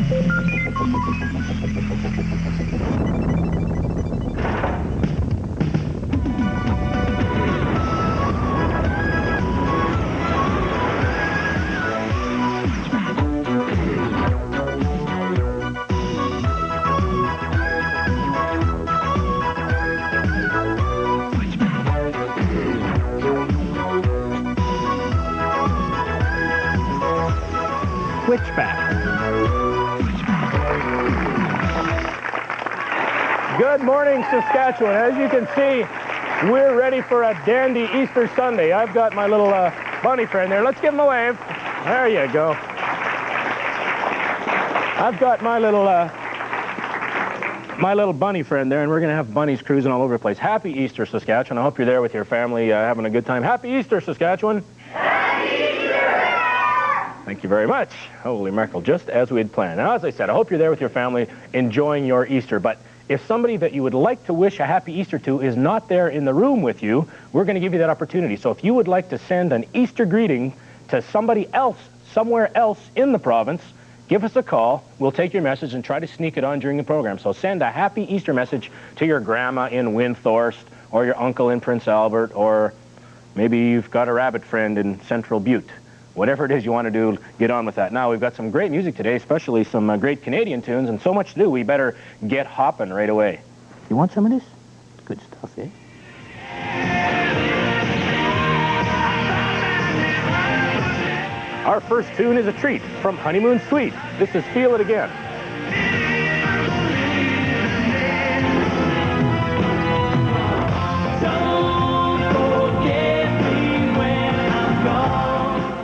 Switchback. Good morning, Saskatchewan. As you can see, we're ready for a dandy Easter Sunday. I've got my little bunny friend there. Let's give him a wave. There you go. I've got my little bunny friend there, and we're going to have bunnies cruising all over the place. Happy Easter, Saskatchewan. I hope you're there with your family having a good time. Happy Easter, Saskatchewan. Happy Easter! Thank you very much. Holy mackerel, just as we had planned. Now, as I said, I hope you're there with your family enjoying your Easter. But if somebody that you would like to wish a happy Easter to is not there in the room with you, we're going to give you that opportunity. So if you would like to send an Easter greeting to somebody else, somewhere else in the province, give us a call. We'll take your message and try to sneak it on during the program. So send a happy Easter message to your grandma in Windthorst, or your uncle in Prince Albert, or maybe you've got a rabbit friend in Central Butte. Whatever it is you want to do, get on with that. Now, we've got some great music today, especially some great Canadian tunes, and so much to do, we better get hopping right away. You want some of this? Good stuff, eh? Our first tune is a treat from Honeymoon Suite. This is Feel It Again.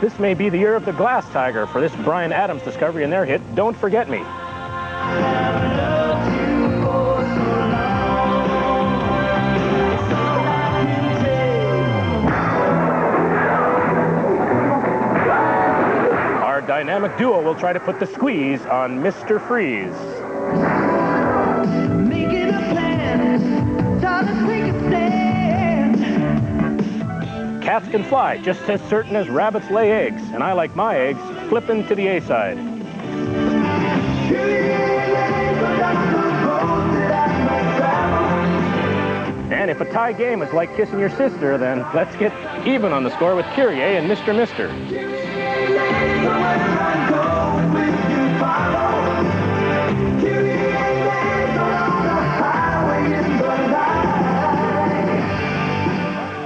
This may be the year of the Glass Tiger for this Bryan Adams discovery in their hit, Don't Forget Me. Our dynamic duo will try to put the squeeze on Mr. Freeze. Making a plan, time to take a stand. Cats can fly just as certain as rabbits lay eggs, and I like my eggs flipping to the A side. And if a tie game is like kissing your sister, then let's get even on the score with Kyrie and Mr. Mister.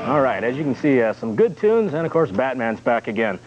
All right, as you can see, some good tunes, and of course, Batman's back again.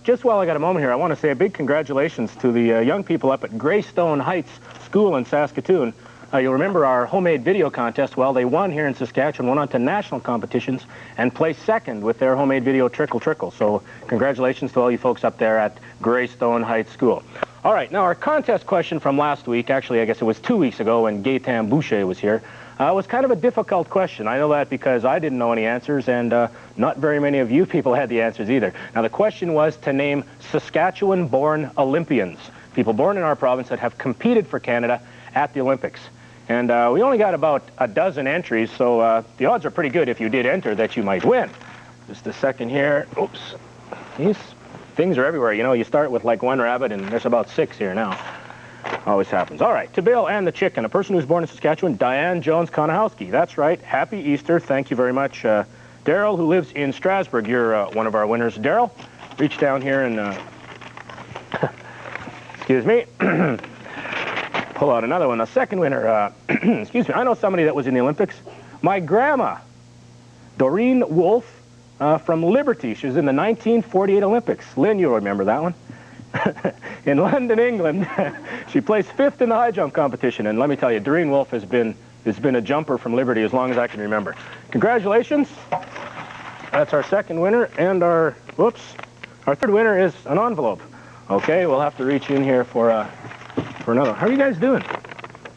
Just while I got a moment here, I want to say a big congratulations to the young people up at Greystone Heights School in Saskatoon. You'll remember our homemade video contest. Well, they won here in Saskatchewan, went on to national competitions, and placed second with their homemade video Trickle Trickle. So congratulations to all you folks up there at Greystone Heights School. All right, now our contest question from last week, actually I guess it was 2 weeks ago when Gaetan Boucher was here, was kind of a difficult question. I know that because I didn't know any answers, and not very many of you people had the answers either. Now, the question was to name Saskatchewan-born Olympians, people born in our province that have competed for Canada at the Olympics. And we only got about a dozen entries, so the odds are pretty good if you did enter that you might win. Just a second here. Oops. These things are everywhere. You know, you start with like one rabbit, and there's about 6 here now. Always happens. All right, to Bill and the chicken, a person who's born in Saskatchewan, Diane Jones-Konahowski. That's right. Happy Easter. Thank you very much. Daryl, who lives in Strasbourg, you're one of our winners. Daryl, reach down here and, excuse me, pull out another one. A second winner, excuse me, I know somebody that was in the Olympics. My grandma, Doreen Wolfe, from Liberty. She was in the 1948 Olympics. Lynn, you'll remember that one. In London, England, she placed 5th in the high jump competition, and let me tell you, Doreen Wolfe has been a jumper from Liberty as long as I can remember. Congratulations. That's our second winner, and our third winner is an envelope. Okay, we'll have to reach in here for another. How are you guys doing?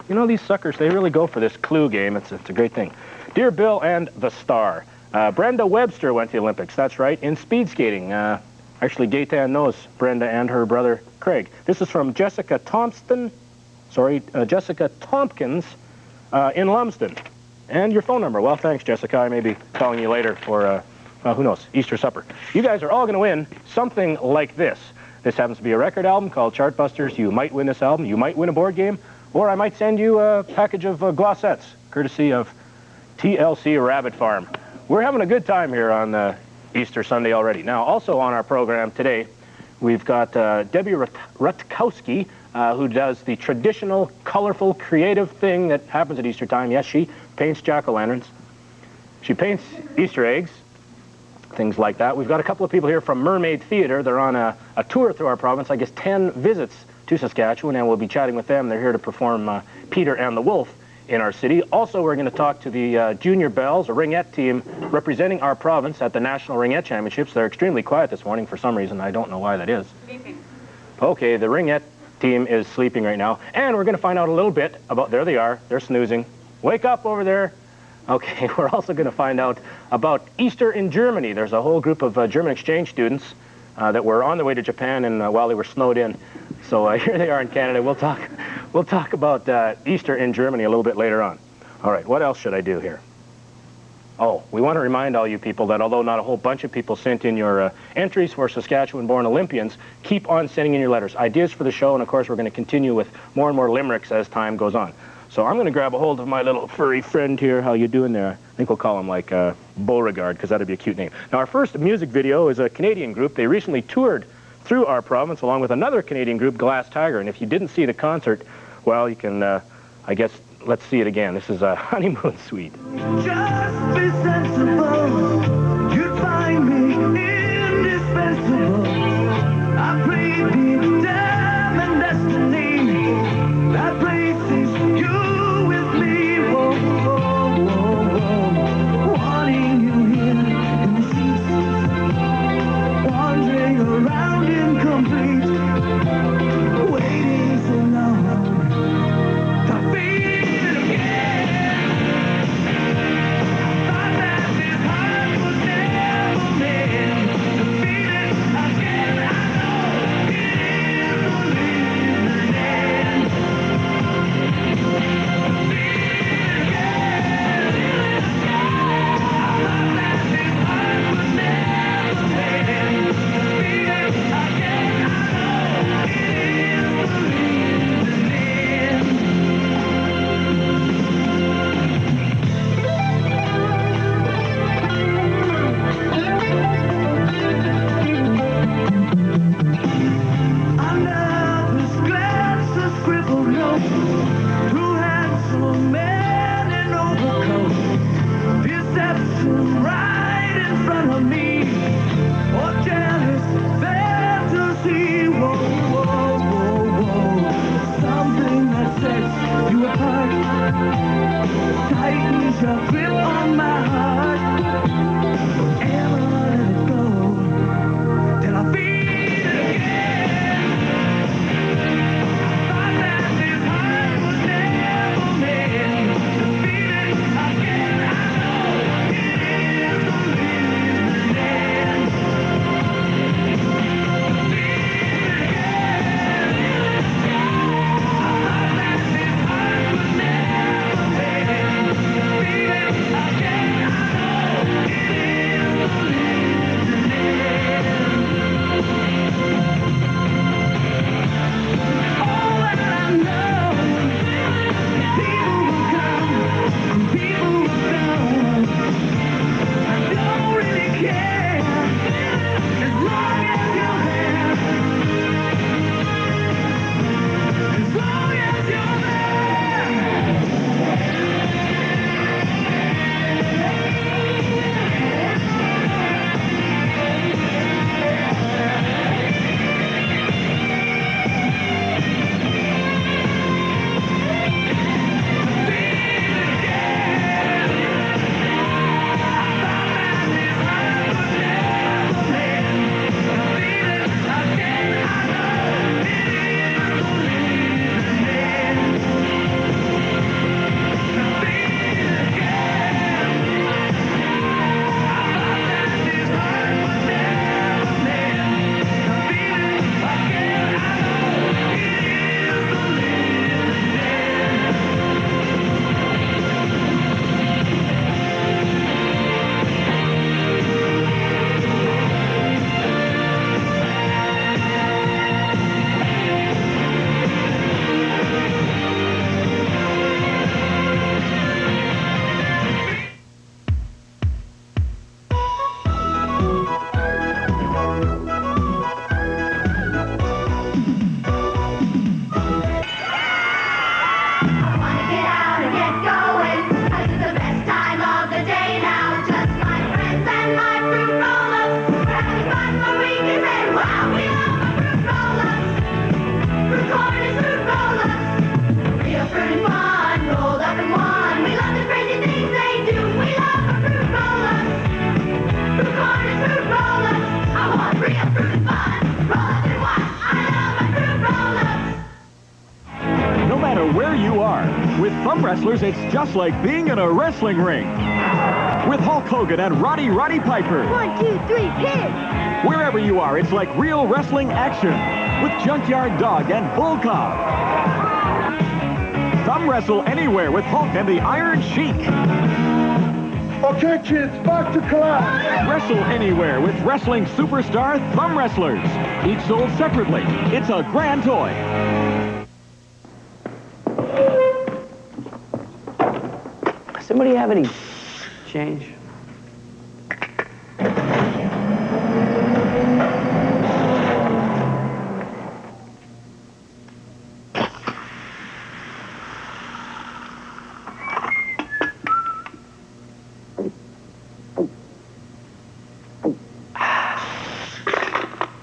You know, these suckers, they really go for this clue game. It's a great thing. Dear Bill and the Star, Brenda Webster went to the Olympics. That's right, in speed skating. Actually, Gaetan knows Brenda and her brother, Craig. This is from Jessica Tompkins in Lumsden. And your phone number. Well, thanks, Jessica. I may be calling you later for, who knows, Easter supper. You guys are all going to win something like this. This happens to be a record album called Chartbusters. You might win this album, you might win a board game, or I might send you a package of glossettes, courtesy of TLC Rabbit Farm. We're having a good time here on Easter Sunday already. Now, also on our program today, we've got Debbie Rutkowski, who does the traditional, colorful, creative thing that happens at Easter time. Yes, she paints jack-o'-lanterns. She paints Easter eggs, things like that. We've got a couple of people here from Mermaid Theatre. They're on a tour through our province, I guess 10 visits to Saskatchewan, and we'll be chatting with them. They're here to perform Peter and the Wolf in our city. Also, we're going to talk to the Junior Bells, a Ringette team representing our province at the National Ringette Championships. They're extremely quiet this morning for some reason. I don't know why that is. Sleeping. Okay, the Ringette team is sleeping right now. And we're going to find out a little bit about, there they are, they're snoozing. Wake up over there. Okay, we're also going to find out about Easter in Germany. There's a whole group of German exchange students that were on their way to Japan and while they were snowed in. So here they are in Canada. We'll talk about Easter in Germany a little bit later on. All right, what else should I do here? Oh, we want to remind all you people that although not a whole bunch of people sent in your entries for Saskatchewan-born Olympians, keep on sending in your letters, ideas for the show, and of course we're going to continue with more and more limericks as time goes on. So I'm going to grab a hold of my little furry friend here. How you doing there? I think we'll call him like Beauregard, because that'd be a cute name. Now, our first music video is a Canadian group. They recently toured through our province along with another Canadian group, Glass Tiger. And if you didn't see the concert, well, you can, I guess, let's see it again. This is a Honeymoon Suite. Just be sensible, you'd find me indispensable. I pray deep time and destiny, that place is you with me. Whoa, whoa, whoa, whoa. Wanting you here in the seats, wandering around incomplete, waiting so long to feel it again. Thought that this heart was never meant to feel it again. I know it is only the end. Feel it again. I thought that this heart was never meant to feel it again. I know it is only the end. Under this glass, a scribbled note, two handsome men in overcoats, deception right in front of me, or jealous fantasy. Whoa, whoa, whoa, whoa, something that sets you apart, tightens your grip on my heart. Ever let it go till I feel it again. Thought that this heart was never meant to feel it again. I know it is only the end. Feel it again. where you are. With thumb wrestlers, it's just like being in a wrestling ring. With Hulk Hogan and Roddy Piper. 1, 2, 3, hit! Wherever you are, it's like real wrestling action. With Junkyard Dog and Bull Cobb. Thumb wrestle anywhere with Hulk and the Iron Sheik. Okay, kids, back to class. Wrestle anywhere with wrestling superstar thumb wrestlers. Each sold separately. It's a grand toy. Does somebody have any change?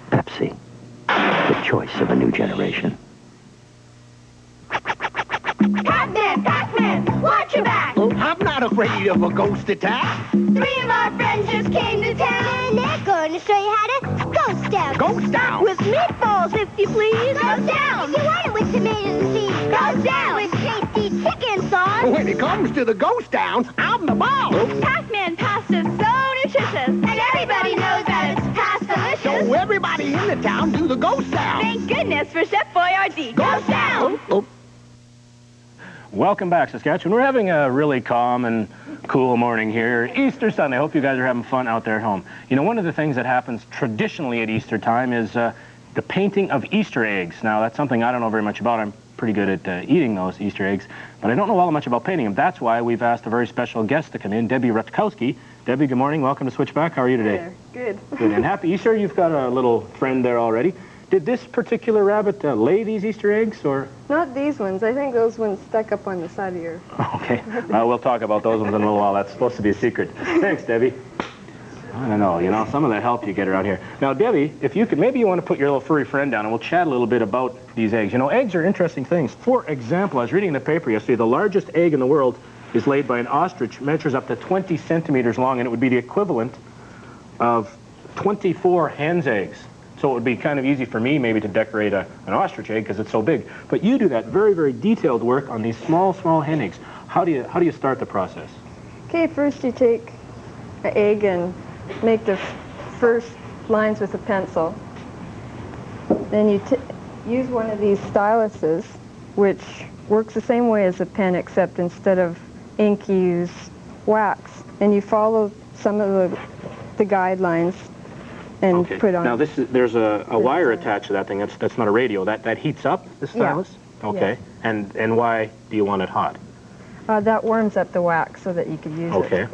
Pepsi, the choice of a new generation. Pac-Man, watch your back! I'm not afraid of a ghost attack. 3 of our friends just came to town. And they're going to show you how to ghost down. Ghost down? With meatballs, if you please. Ghost down! If you want it with tomatoes and cheese. Ghost down! With tasty chicken sauce. When it comes to the ghost down, I'm the boss. Pac-Man pasta's so nutritious. And everybody knows that it's pasta-licious. So everybody in the town do the ghost down. Thank goodness for Chef Boyardee. Ghost down! Welcome back, Saskatchewan. We're having a really calm and cool morning here. Easter Sunday. I hope you guys are having fun out there at home. You know, one of the things that happens traditionally at Easter time is the painting of Easter eggs. Now, that's something I don't know very much about. I'm pretty good at eating those Easter eggs, but I don't know all that much about painting them. That's why we've asked a very special guest to come in, Debbie Rutkowski. Debbie, good morning. Welcome to Switchback. How are you today? Good. Good. And happy Easter. You've got a little friend there already. Did this particular rabbit lay these Easter eggs, or? Not these ones. I think those ones stuck up on the side of your... Okay. We'll talk about those ones in a little while. That's supposed to be a secret. Thanks, Debbie. I don't know. You know, some of that help you get around here. Now, Debbie, if you could, maybe you want to put your little furry friend down, and we'll chat a little bit about these eggs. You know, eggs are interesting things. For example, I was reading in the paper yesterday, the largest egg in the world is laid by an ostrich, measures up to 20 centimeters long, and it would be the equivalent of 24 hen's eggs. So it would be kind of easy for me maybe to decorate an ostrich egg because it's so big. But you do that very, very detailed work on these small, small hen eggs. How do you start the process? Okay, first you take an egg and make the first lines with a pencil. Then you use one of these styluses, which works the same way as a pen, except instead of ink, you use wax. And you follow some of the guidelines and Okay. put on. Now there's a wire attached to that thing. That's not a radio. That heats up the stylus? Yeah. Okay. Yeah. And why do you want it hot? That warms up the wax so that you can use it. Okay.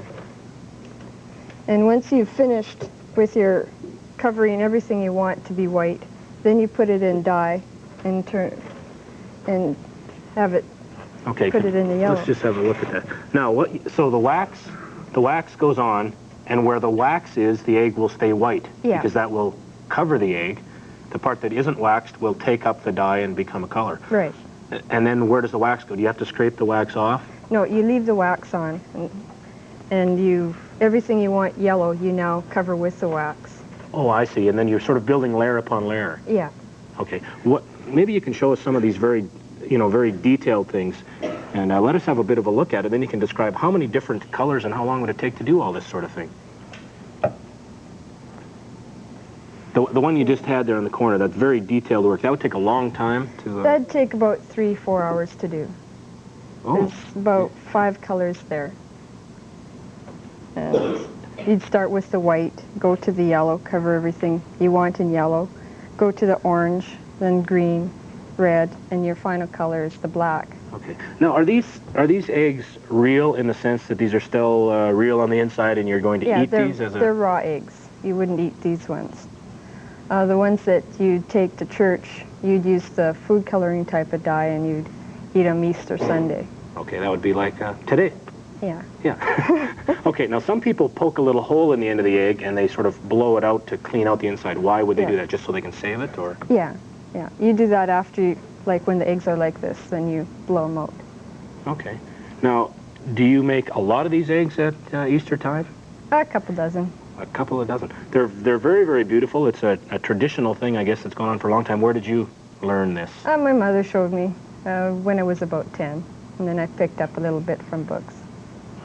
And once you've finished with your covering everything you want to be white, then you put it in dye and have it Okay. put it in the yellow. Let's just have a look at that. Now, so the wax goes on, and where the wax is, the egg will stay white. Yeah. Because that will cover the egg. The part that isn't waxed will take up the dye and become a color. Right. And then where does the wax go? Do you have to scrape the wax off? No, you leave the wax on, and everything you want yellow, you now cover with the wax. Oh, I see. And then you're sort of building layer upon layer. Yeah. Okay. Maybe you can show us some of these very detailed things, and let us have a bit of a look at it. Then you can describe how many different colors and how long would it take to do all this sort of thing. The one you just had there in the corner, that's very detailed work. That would take a long time to... That'd take about 3-4 hours to do. Oh. There's about 5 colors there. And you'd start with the white, go to the yellow, cover everything you want in yellow, go to the orange, then green, red, and your final color is the black. Okay. Now, are these eggs real in the sense that these are still real on the inside and you're going to eat these as a... they're raw eggs. You wouldn't eat these ones. The ones that you'd take to church, you'd use the food coloring type of dye and you'd eat them Easter Sunday. Okay, that would be like today. Yeah. Yeah. Okay, now some people poke a little hole in the end of the egg and they sort of blow it out to clean out the inside. Why would they do that? Just so they can save it, or? Yeah, yeah. You do that after, like when the eggs are like this, then you blow them out. Okay. Now, do you make a lot of these eggs at Easter time? A couple dozen. A couple of dozen. They're very, very beautiful. It's a traditional thing, I guess, that's gone on for a long time. Where did you learn this? My mother showed me. when I was about 10. And then I picked up a little bit from books.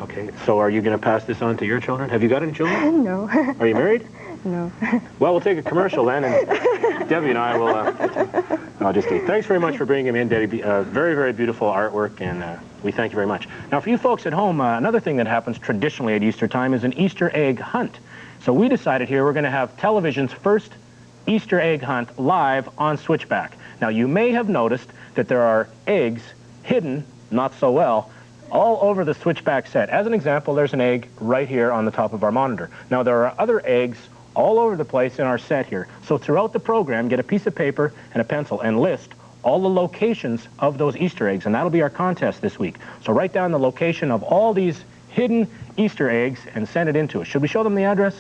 Okay, so are you going to pass this on to your children? Have you got any children? No. Are you married? No. Well, we'll take a commercial then, and Debbie and I will... no, just kidding. Thanks very much for bringing him in, Debbie. Very, very beautiful artwork, and we thank you very much. Now, for you folks at home, another thing that happens traditionally at Easter time is an Easter egg hunt. So we decided here we're going to have television's first Easter egg hunt live on Switchback. Now, you may have noticed that there are eggs hidden, not so well, all over the Switchback set. As an example, there's an egg right here on the top of our monitor. Now, there are other eggs all over the place in our set here. So throughout the program, get a piece of paper and a pencil and list all the locations of those Easter eggs, and that'll be our contest this week. So write down the location of all these hidden Easter eggs and send it in to us. Should we show them the address?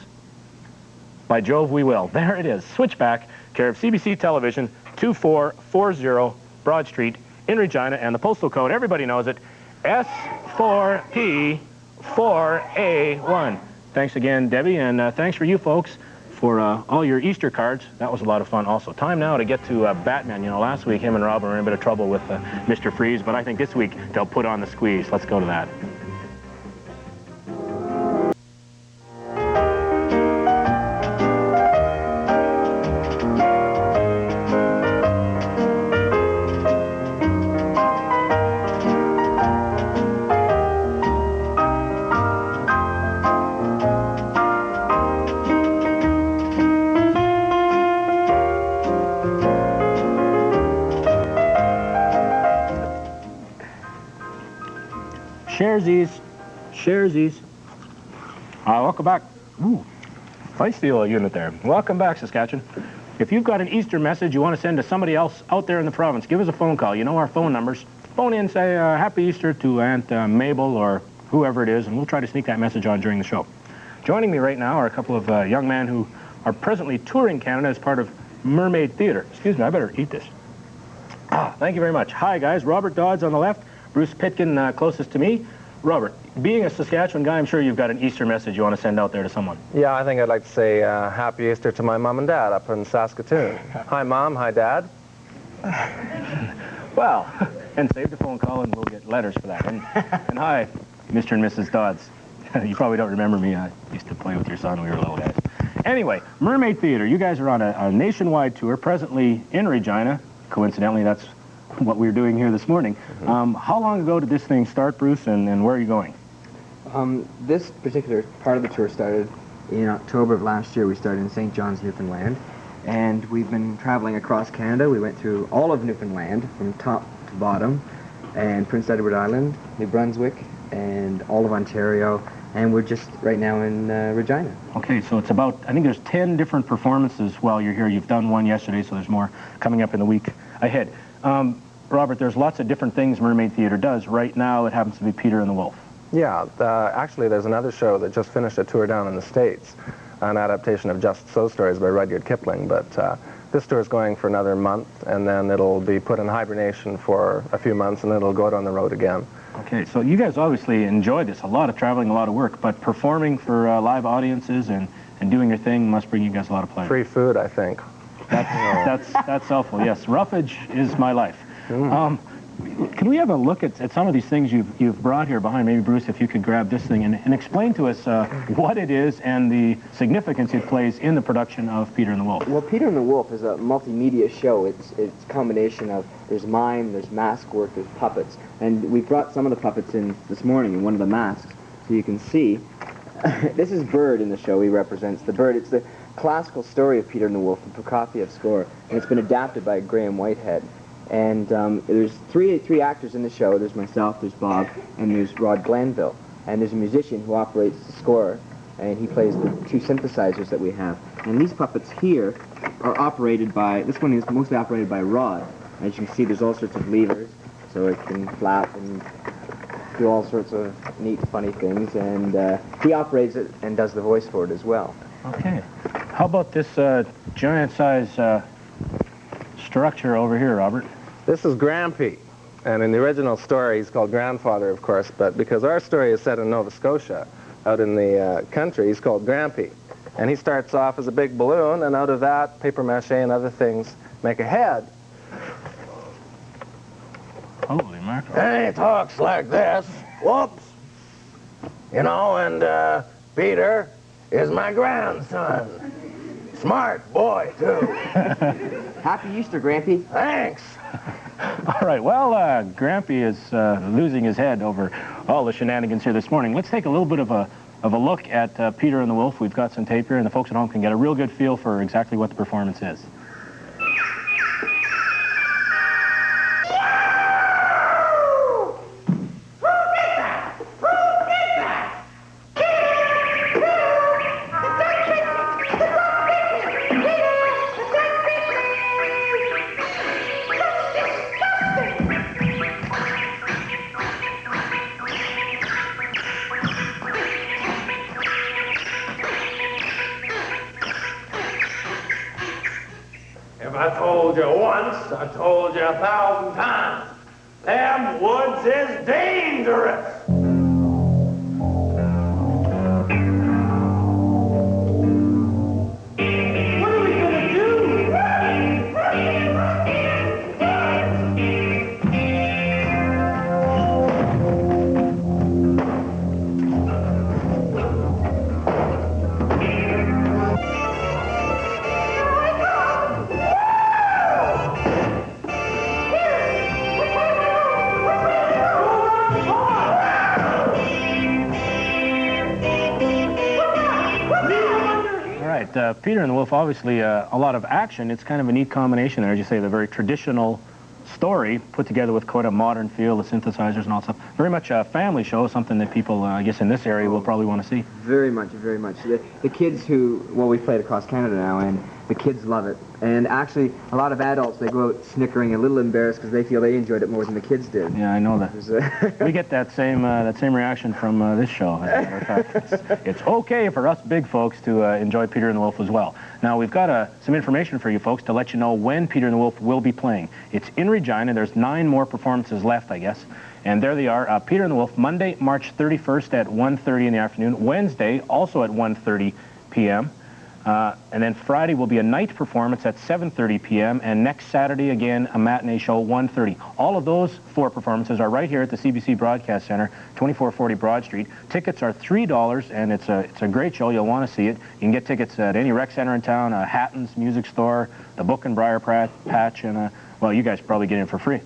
By Jove, we will. There it is, Switchback, care of CBC Television, 2440 Broad Street in Regina, and the postal code, everybody knows it, S4P4A1. Thanks again, Debbie, and thanks for you folks for all your Easter cards. That was a lot of fun also. Time now to get to Batman. You know, last week him and Robin were in a bit of trouble with Mr. Freeze, but I think this week they'll put on the squeeze. Let's go to that. Sharesies. Welcome back. Ooh, feisty little unit there. Welcome back, Saskatchewan. If you've got an Easter message you want to send to somebody else out there in the province, give us a phone call. You know our phone numbers. Phone in, say Happy Easter to Aunt Mabel or whoever it is, and we'll try to sneak that message on during the show. Joining me right now are a couple of young men who are presently touring Canada as part of Mermaid Theatre. Excuse me, I better eat this. Thank you very much. Hi, guys. Robert Dodds on the left, Bruce Pitkin closest to me. Robert, being a Saskatchewan guy, I'm sure you've got an Easter message you want to send out there to someone. Yeah, I think I'd like to say Happy Easter to my mom and dad up in Saskatoon. Hi, Mom. Hi, Dad. Well, and save the phone call and we'll get letters for that. And hi, Mr. and Mrs. Dodds. You probably don't remember me. I used to play with your son when we were little guys. Anyway, Mermaid Theatre. You guys are on a nationwide tour, presently in Regina. Coincidentally, that's what we're doing here this morning. How long ago did this thing start, Bruce, and where are you going? This particular part of the tour started in October of last year. We started in St. John's, Newfoundland, and we've been traveling across Canada. We went through all of Newfoundland from top to bottom, and Prince Edward Island, New Brunswick, and all of Ontario, and we're just right now in Regina. Okay, so it's about, I think there's 10 different performances while you're here. You've done one yesterday, so there's more coming up in the week ahead. Robert, there's lots of different things Mermaid Theatre does. Right now, it happens to be Peter and the Wolf. Yeah, actually, there's another show that just finished a tour down in the States, an adaptation of Just So Stories by Rudyard Kipling, but this tour is going for another month, and then it'll be put in hibernation for a few months, and it'll go out on the road again. Okay, so you guys obviously enjoy this, a lot of traveling, a lot of work, but performing for live audiences and doing your thing must bring you guys a lot of pleasure. Free food, I think. That's helpful, yes. Roughage is my life. Can we have a look at some of these things you've brought here behind? Maybe, Bruce, if you could grab this thing and explain to us what it is and the significance it plays in the production of Peter and the Wolf. Well, Peter and the Wolf is a multimedia show. It's a combination of, there's mime, there's mask work, there's puppets. And we brought some of the puppets in this morning in one of the masks, so you can see. This is Bird in the show. He represents the bird. It's the classical story of Peter and the Wolf, the Prokofiev score, and it's been adapted by Graham Whitehead. And there's three actors in the show. There's myself, there's Bob, and there's Rod Glanville. And there's a musician who operates the score, and he plays the two synthesizers that we have. And these puppets here are operated by, this one is mostly operated by Rod. As you can see, there's all sorts of levers, so it can flap and do all sorts of neat, funny things. And he operates it and does the voice for it as well. Okay. How about this giant-size structure over here, Robert? This is Grampy, and in the original story he's called Grandfather, of course, but because our story is set in Nova Scotia, out in the country, he's called Grampy. And he starts off as a big balloon, and out of that, paper mache and other things make a head. Holy mackerel. And he talks like this. Whoops. You know, and Peter is my grandson. Smart boy, too. Happy Easter, Grampy. Thanks. All right, well, Grampy is losing his head over all the shenanigans here this morning. Let's take a little bit of a look at Peter and the Wolf. We've got some tape here, and the folks at home can get a real good feel for exactly what the performance is. If I told you once, I told you 1,000 times. Them woods is dangerous. What are we gonna do? Peter and the Wolf, obviously a lot of action. It's kind of a neat combination there, as you say, the very traditional story put together with quite a modern feel, the synthesizers and all stuff. Very much a family show, something that people, I guess, in this area will probably want to see. Very much, very much. The kids who, well, we played across Canada now, and the kids love it. And actually, a lot of adults, they go out snickering, a little embarrassed because they feel they enjoyed it more than the kids did. Yeah, I know that. We get that same reaction from this show. As a matter of fact, it's okay for us big folks to enjoy Peter and the Wolf as well. Now, we've got some information for you folks to let you know when Peter and the Wolf will be playing. It's in Regina. There's 9 more performances left, I guess. And there they are, Peter and the Wolf, Monday, March 31st at 1:30 in the afternoon. Wednesday, also at 1:30 p.m. And then Friday will be a night performance at 7:30 p.m. And next Saturday, again, a matinee show, 1:30. All of those 4 performances are right here at the CBC Broadcast Center, 2440 Broad Street. Tickets are $3, and it's a great show. You'll want to see it. You can get tickets at any rec center in town, Hatton's Music Store, the Book and Briar Patch, and, well, you guys probably get in for free.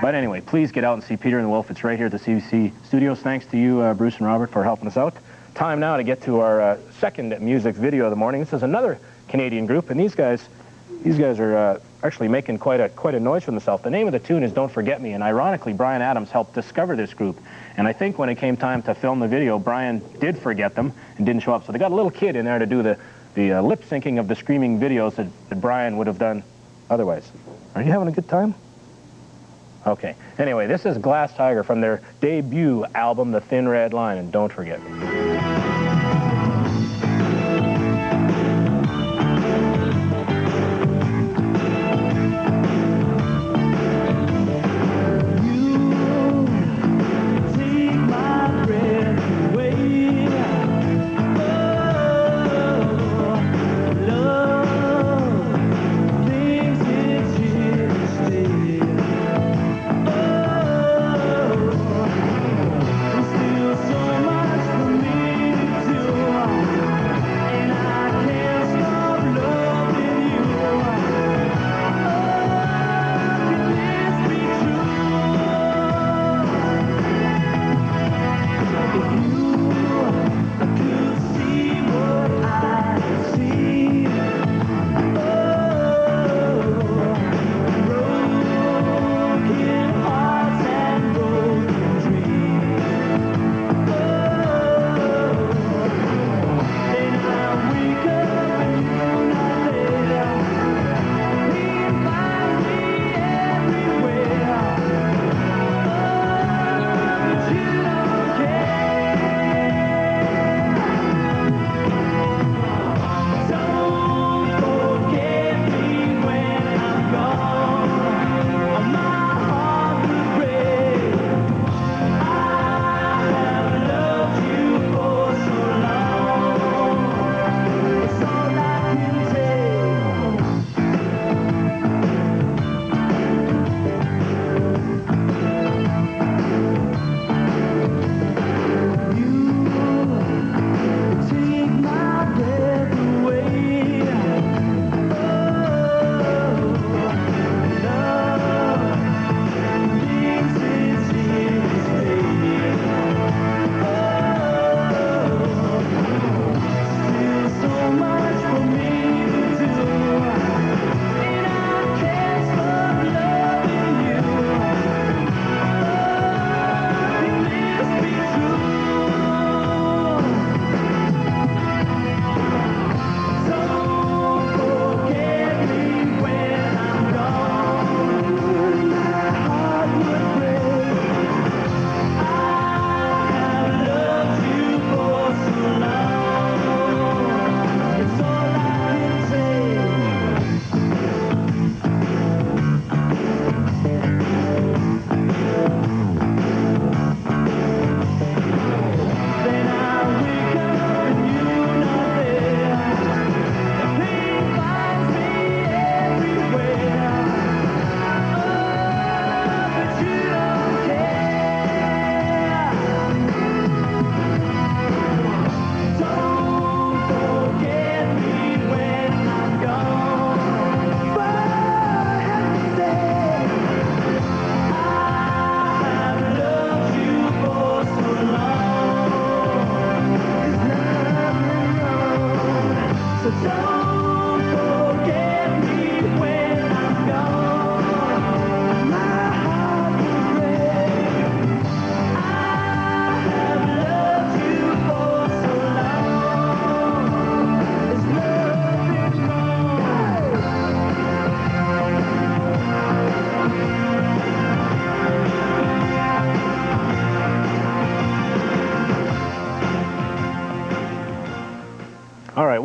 But anyway, please get out and see Peter and the Wolf. It's right here at the CBC Studios. Thanks to you, Bruce and Robert, for helping us out. Time now to get to our second music video of the morning. This is another Canadian group, and these guys are actually making quite a noise for themselves. The name of the tune is Don't Forget Me, and ironically, Bryan Adams helped discover this group. And I think when it came time to film the video, Bryan did forget them and didn't show up. So they got a little kid in there to do the lip syncing of the screaming videos that Bryan would have done otherwise. Are you having a good time? Okay. Anyway, this is Glass Tiger from their debut album, The Thin Red Line, and Don't Forget Me. So much for me.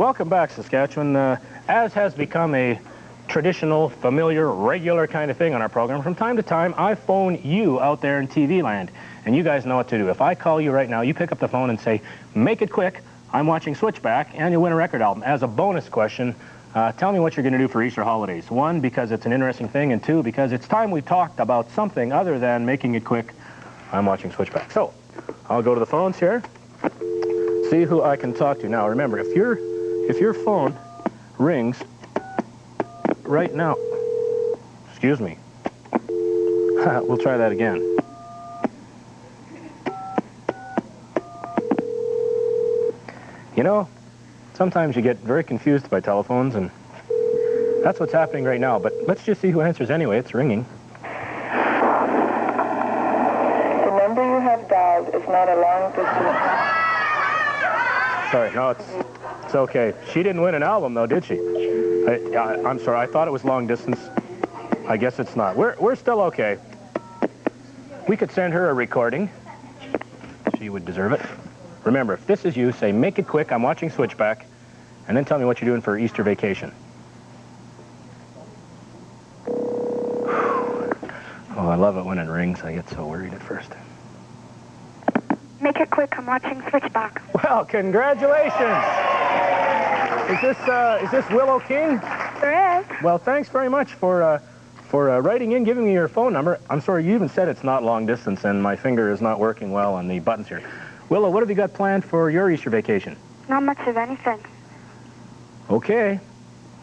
welcome back, Saskatchewan. As has become a traditional, familiar, regular kind of thing on our program, from time to time, I phone you out there in TV land, and you guys know what to do. If I call you right now, you pick up the phone and say, make it quick, I'm watching Switchback, and you win a record album. As a bonus question, tell me what you're going to do for Easter holidays. One, because it's an interesting thing, and two, because it's time we talked about something other than making it quick, I'm watching Switchback. So, I'll go to the phones here, see who I can talk to. Now, remember, if your phone rings right now, excuse me, we'll try that again. You know, sometimes you get very confused by telephones, and that's what's happening right now. But let's just see who answers anyway. It's ringing. The number you have dialed is not a long distance. Sorry, no, it's okay. She didn't win an album, though, did she? I'm sorry, I thought it was long distance. I guess it's not. We're still okay. We could send her a recording. She would deserve it. Remember, if this is you, say, make it quick, I'm watching Switchback, and then tell me what you're doing for Easter vacation. Oh, I love it when it rings. I get so worried at first. Make it quick, I'm watching Switchback. Well, congratulations! Is this Willow King? There is. Well, thanks very much for writing in, giving me your phone number. I'm sorry, you even said it's not long distance, and my finger is not working well on the buttons here. Willow, what have you got planned for your Easter vacation? Not much of anything. Okay.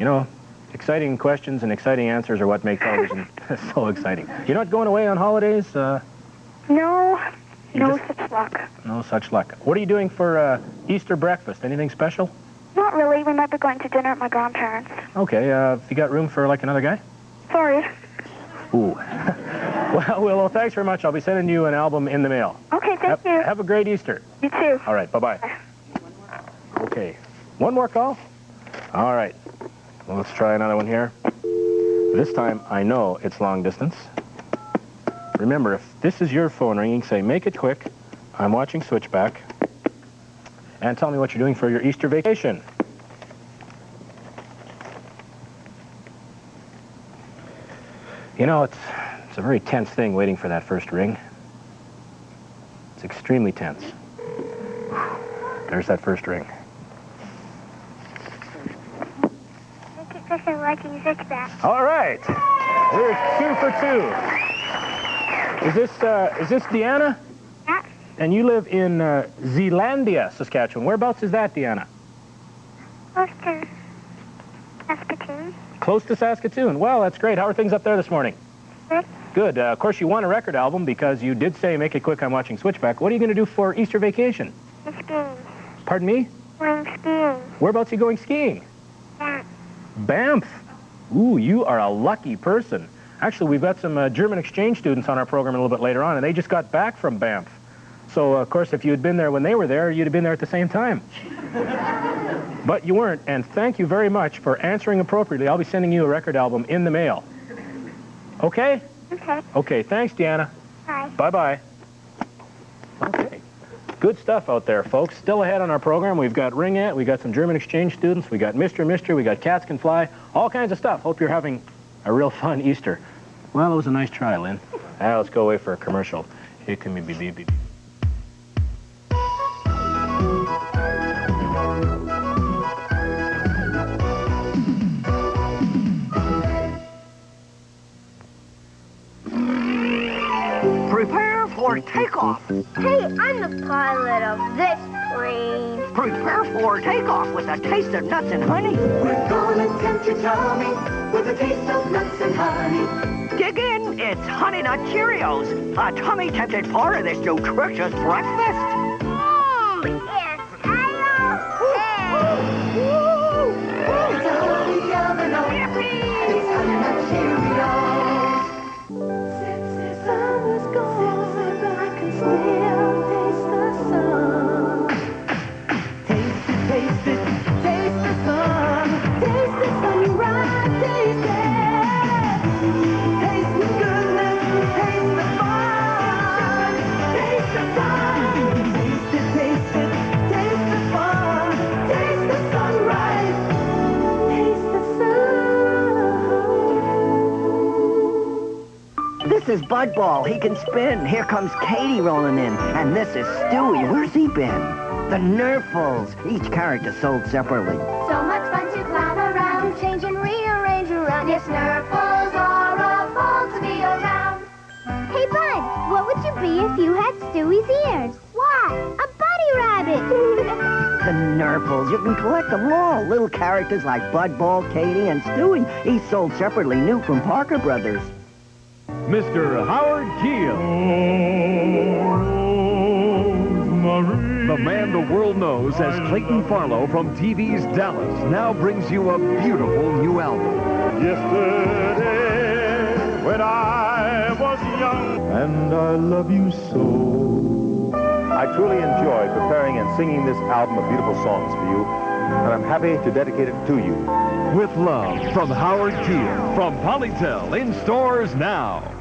You know, exciting questions and exciting answers are what make television so exciting. You're not going away on holidays? No such luck. No such luck. What are you doing for Easter breakfast? Anything special? Not really. We might be going to dinner at my grandparents. Okay, have you got room for, like, another guy? Sorry. Ooh. Well, Willow, thanks very much. I'll be sending you an album in the mail. Okay, thank you. Have a great Easter. You too. All right, bye-bye. Okay. One more call? All right. Well, let's try another one here. This time, I know it's long distance. Remember, if this is your phone ringing, say, make it quick, I'm watching Switchback, and tell me what you're doing for your Easter vacation. You know, it's a very tense thing waiting for that first ring. It's extremely tense. There's that first ring. Make it quick, I'm watching Switchback. All right. We're 2 for 2. Is this Deanna? Yeah. And you live in Zealandia, Saskatchewan. Whereabouts is that, Deanna? Close to Saskatoon. Close to Saskatoon. Well, that's great. How are things up there this morning? Good. Good. Of course, you won a record album because you did say, make it quick, I'm watching Switchback. What are you going to do for Easter vacation? Skiing. Pardon me? Going skiing. Whereabouts are you going skiing? Yeah. Banff. Ooh, you are a lucky person. Actually, we've got some German exchange students on our program a little bit later on, and they just got back from Banff. So, of course, if you had been there when they were there, you'd have been there at the same time. But you weren't, and thank you very much for answering appropriately. I'll be sending you a record album in the mail. Okay? Okay. Okay, thanks, Deanna. Bye. Bye-bye. Okay. Good stuff out there, folks. Still ahead on our program, we've got Ringette, we got some German exchange students, we got Mr. Mystery, we got Cats Can Fly, all kinds of stuff. Hope you're having a real fun Easter. Well, it was a nice try, Lynn. Now let's go away for a commercial. Here can be. Prepare for takeoff. Hey, I'm the pilot of this plane. Prepare for takeoff with a taste of nuts and honey. We're gonna tempt your tummy with a taste of nuts and honey. Dig in, it's Honey Nut Cheerios, a tummy-tempted part of this nutritious breakfast. Yes, I love It's a honey yummy nut. It's Honey Nut Cheerios. Since the summer's gone, I can still taste the sun. Taste it, taste it, taste the sun. Taste the sunrise, taste it. Taste the goodness, taste the fun. Taste the sun. Taste it, taste it, is Bud Ball. He can spin. Here comes Katie rolling in. And this is Stewie. Where's he been? The Nerfles. Each character sold separately. So much fun to clown around, change and rearrange around. Yes, Nerfles are a ball to be around. Hey, Bud, what would you be if you had Stewie's ears? What? A bunny rabbit. The Nerfles. You can collect them all. Little characters like Bud Ball, Katie, and Stewie. Each sold separately, new from Parker Brothers. Mr. Howard Keel. The man the world knows as Clayton Farlow from TV's Dallas now brings you a beautiful new album. Yesterday, when I was young, and I love you so. I truly enjoyed preparing and singing this album of beautiful songs for you, and I'm happy to dedicate it to you. With love from Howard Keel from Polytel in stores now.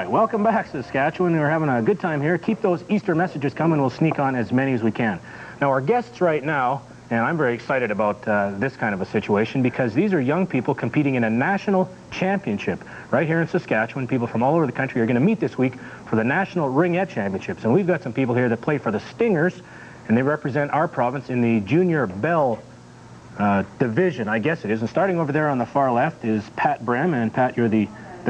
Welcome back, Saskatchewan. We're having a good time here. Keep those Easter messages coming. We'll sneak on as many as we can. Now, our guests right now, and I'm very excited about this kind of a situation because these are young people competing in a national championship right here in Saskatchewan. People from all over the country are going to meet this week for the National Ringette Championships. And we've got some people here that play for the Stingers, and they represent our province in the Junior Bell division, I guess it is. And starting over there on the far left is Pat Brem. And Pat, you're the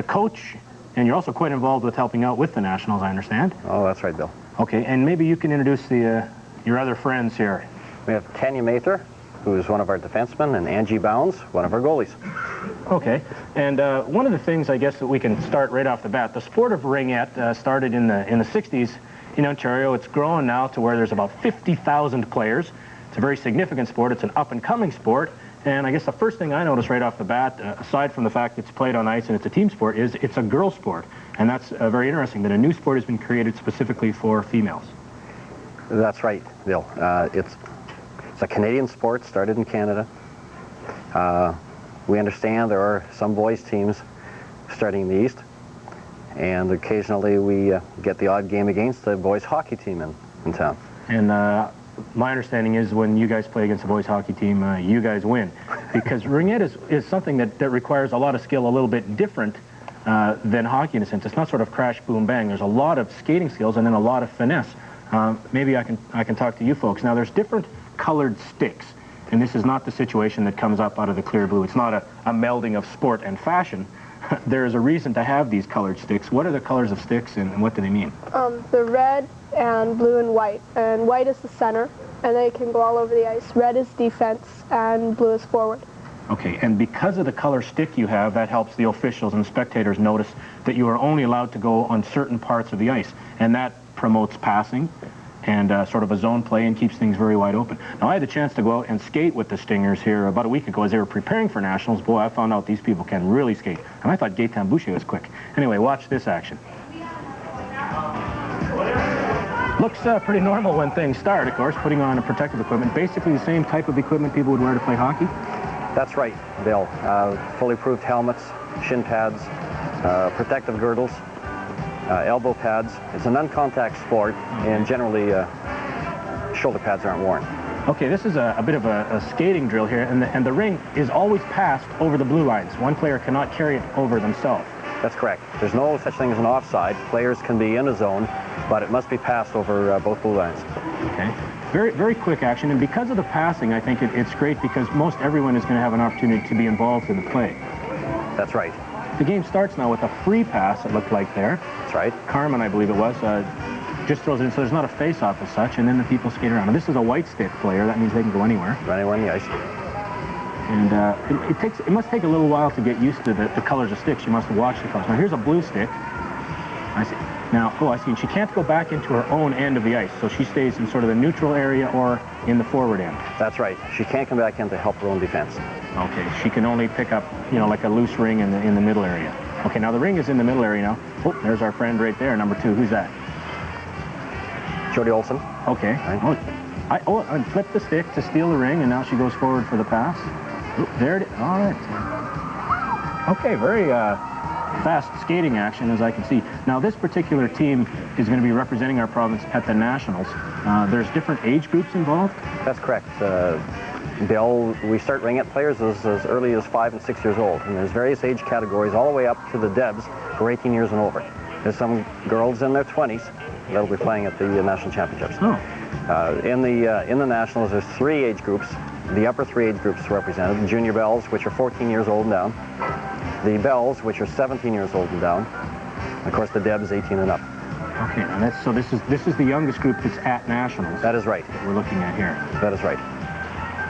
coach. And you're also quite involved with helping out with the Nationals, I understand. Oh, that's right, Bill. Okay, and maybe you can introduce your other friends here. We have Tanya Mather, who is one of our defensemen, and Angie Bounds, one of our goalies. Okay, and one of the things I guess that we can start right off the bat, the sport of ringette started in the 60s in Ontario. It's grown now to where there's about 50,000 players. It's a very significant sport. It's an up-and-coming sport. And I guess the first thing I noticed right off the bat, aside from the fact it's played on ice and it's a team sport, is it's a girl sport. And that's very interesting that a new sport has been created specifically for females. That's right, Bill. It's a Canadian sport, started in Canada. We understand there are some boys teams starting in the East. And occasionally we get the odd game against the boys hockey team in town. And my understanding is when you guys play against a boys hockey team, you guys win. Because ringette is something that requires a lot of skill, a little bit different than hockey in a sense. It's not sort of crash, boom, bang. There's a lot of skating skills and then a lot of finesse. Maybe I can talk to you folks. Now, there's different colored sticks. And this is not the situation that comes up out of the clear blue. It's not a melding of sport and fashion. There is a reason to have these colored sticks. What are the colors of sticks and what do they mean? The red and blue and white is the center, and they can go all over the ice. Red is defense, and blue is forward. Okay, and because of the color stick you have, that helps the officials and spectators notice that you are only allowed to go on certain parts of the ice, and that promotes passing and sort of a zone play and keeps things very wide open. Now, I had the chance to go out and skate with the Stingers here about a week ago as they were preparing for Nationals. Boy, I found out these people can really skate, and I thought Gaetan Boucher was quick. Anyway, watch this action. Looks pretty normal when things start, of course, putting on a protective equipment. Basically the same type of equipment people would wear to play hockey? That's right, Bill. Fully proofed helmets, shin pads, protective girdles, elbow pads. It's a non-contact sport, and generally shoulder pads aren't worn. Okay, this is a bit of a skating drill here, and the ring is always passed over the blue lines. One player cannot carry it over themselves. That's correct. There's no such thing as an offside. Players can be in a zone, but it must be passed over both blue lines. Okay. Very, very quick action, and because of the passing, I think it's great because most everyone is going to have an opportunity to be involved in the play. That's right. The game starts now with a free pass, it looked like there. That's right. Carmen, I believe it was, just throws it in, so there's not a face-off as such, and then the people skate around. And this is a white stick player. That means they can go anywhere. Go anywhere on the ice. And it must take a little while to get used to the colors of sticks. You must watch the colors. Now, here's a blue stick. I see. Now, oh, I see. And she can't go back into her own end of the ice, so she stays in sort of the neutral area or in the forward end. That's right. She can't come back in to help her own defense. Okay. She can only pick up, you know, like a loose ring in the middle area. Okay. Now the ring is in the middle area now. Oh, there's our friend right there, number 2. Who's that? Jody Olson. Okay. Right. Oh, And flip the stick to steal the ring, and now she goes forward for the pass. Oop, there it is. All right. Okay, very fast skating action, as I can see. Now, this particular team is going to be representing our province at the Nationals. There's different age groups involved? That's correct. We start Ringette players as early as 5 and 6 years old, and there's various age categories all the way up to the Debs who are 18 years and over. There's some girls in their 20s that'll be playing at the national championships. Oh. In the Nationals, there's 3 age groups. The upper 3 age groups represented: the Junior Bells, which are 14 years old and down; the Bells, which are 17 years old and down; and of course the Debs, 18 and up. Okay, and so this is the youngest group that's at Nationals. That is right. That we're looking at here. That is right.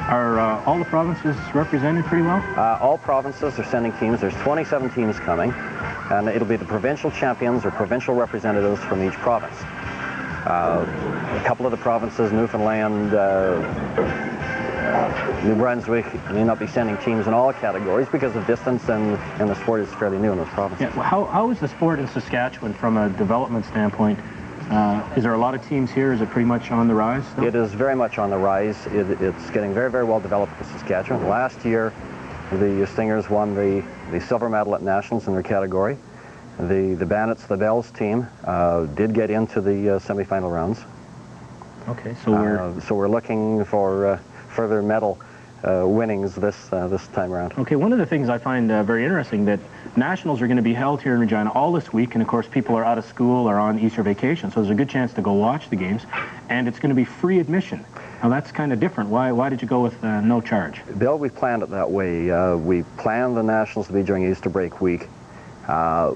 Are all the provinces represented pretty well? All provinces are sending teams. There's 27 teams coming, and it'll be the provincial champions or provincial representatives from each province. A couple of the provinces, Newfoundland, New Brunswick, may not be sending teams in all categories because of distance, and the sport is fairly new in those provinces. Yeah, well, how is the sport in Saskatchewan from a development standpoint? Is there a lot of teams here? Is it pretty much on the rise still? It is very much on the rise. It's getting very, very well developed in Saskatchewan. Last year, the Stingers won the silver medal at Nationals in their category. The Bandits, the Bells team, did get into the semifinal rounds. Okay, so we're looking for further medal winnings this time around. Okay, one of the things I find very interesting, that Nationals are going to be held here in Regina all this week, and of course people are out of school or on Easter vacation, so there's a good chance to go watch the games, and it's going to be free admission. Now that's kind of different. Why did you go with no charge? Bill, we planned it that way. We planned the Nationals to be during Easter break week.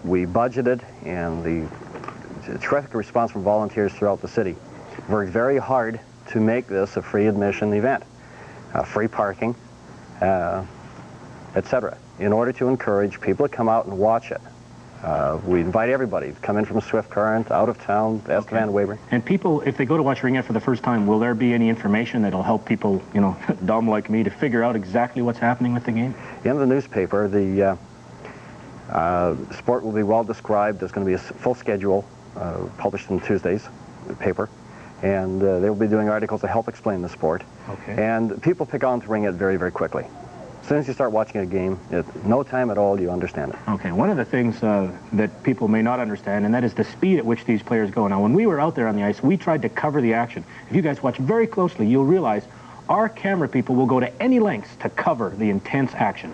We budgeted, and the terrific response from volunteers throughout the city worked very hard to make this a free admission event. Free parking, etc., in order to encourage people to come out and watch it. We invite everybody to come in from Swift Current, out of town, Estevan, Weyburn. And people, if they go to watch Ringette for the first time, will there be any information that'll help people, you know, dumb like me, to figure out exactly what's happening with the game? In the newspaper, the sport will be well described. There's going to be a full schedule published in Tuesday's paper, and they will be doing articles to help explain the sport. Okay. And people pick on to Ringette very, very quickly. As soon as you start watching a game, no time at all, you understand it. Okay, one of the things that people may not understand, and that is the speed at which these players go. Now, when we were out there on the ice, we tried to cover the action. If you guys watch very closely, you'll realize our camera people will go to any lengths to cover the intense action.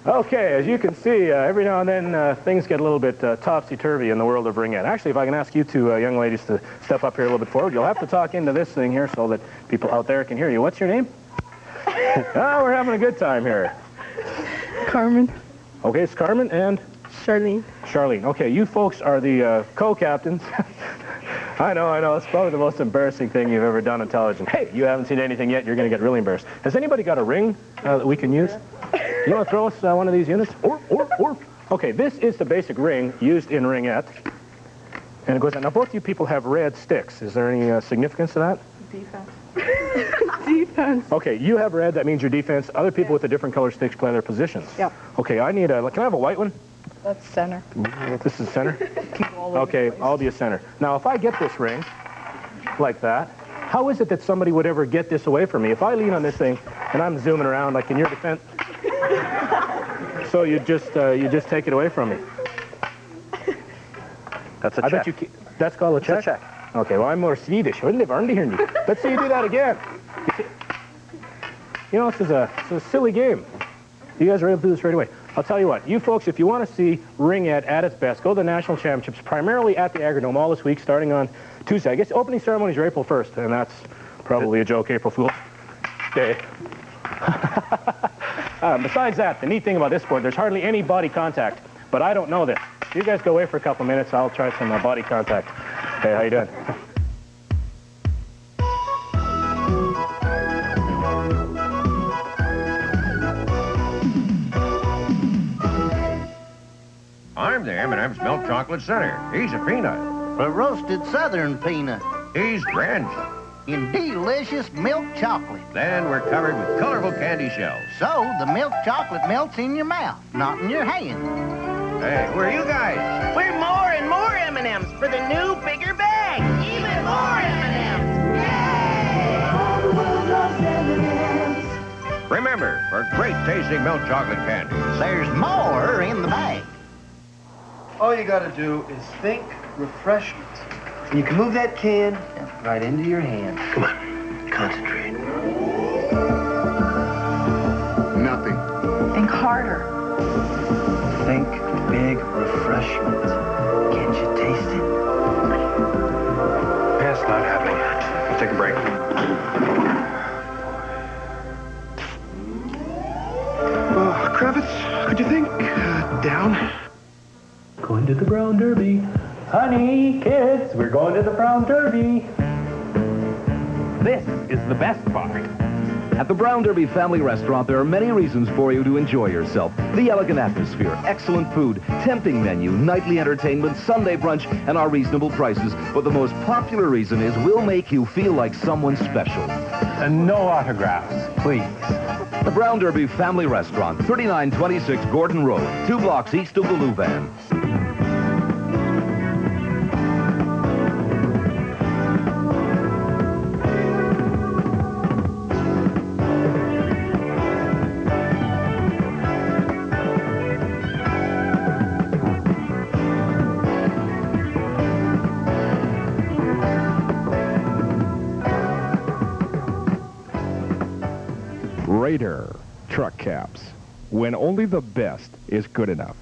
Okay, as you can see, every now and then things get a little bit topsy-turvy in the world of Ringette. Actually, if I can ask you two young ladies to step up here a little bit forward, you'll have to talk into this thing here so that people out there can hear you. What's your name? Oh, we're having a good time here. Carmen. Okay, it's Carmen and? Charlene. Charlene. Okay, you folks are the co-captains. I know, it's probably the most embarrassing thing you've ever done on television. Hey, you haven't seen anything yet, you're going to get really embarrassed. Has anybody got a ring that we can use? You want to throw us one of these units? Okay, this is the basic ring used in Ringette. And it goes out. Now, both you people have red sticks. Is there any significance to that? Defense. Defense. Okay, you have red, that means your defense. Other people with the different color sticks play their positions. Yep. Okay, I need a, can I have a white one? That's center. This is center? Okay, I'll be a center. Now, if I get this ring, like that, how is it that somebody would ever get this away from me? If I lean on this thing and I'm zooming around, like in your defense, so you just take it away from me. That's a check. I bet you that's called a check? It's a check. Okay, well, I'm more Swedish. Wouldn't have earned to hear me. Let's see you do that again. You know, this is a silly game. You guys are able to do this right away. I'll tell you what, you folks, if you want to see Ringette at its best, go to the National Championships, primarily at the Agrodome all this week, starting on Tuesday. I guess the opening ceremonies are April 1st, and that's probably a joke, April Fool's Day. Besides that, the neat thing about this sport, there's hardly any body contact, but I don't know this. You guys go away for a couple minutes, I'll try some body contact. Hey, how you doing? I'm the M&M's Milk Chocolate Center. He's a peanut. A roasted southern peanut. He's Grinch. in delicious milk chocolate. Then we're covered with colorful candy shells. So the milk chocolate melts in your mouth, not in your hand. Hey, where are you guys? We're more and more M&Ms for the new, bigger bag. Even more M&Ms. Yay! Remember, for great tasting milk chocolate candy, there's more in the bag. All you gotta do is think refreshment. And you can move that can right into your hand. Come on, concentrate. Nothing. Think harder. Think big refreshment. Can't you taste it? It's not happening. Let's take a break. Oh, Kravitz, could you think down? Going to the Brown Derby. Honey, kids, we're going to the Brown Derby. This is the best part. At the Brown Derby Family Restaurant, there are many reasons for you to enjoy yourself. The elegant atmosphere, excellent food, tempting menu, nightly entertainment, Sunday brunch, and our reasonable prices. But the most popular reason is we'll make you feel like someone special. And no autographs, please. The Brown Derby Family Restaurant, 3926 Gordon Road, 2 blocks east of the Louvain. Raider truck caps, when only the best is good enough.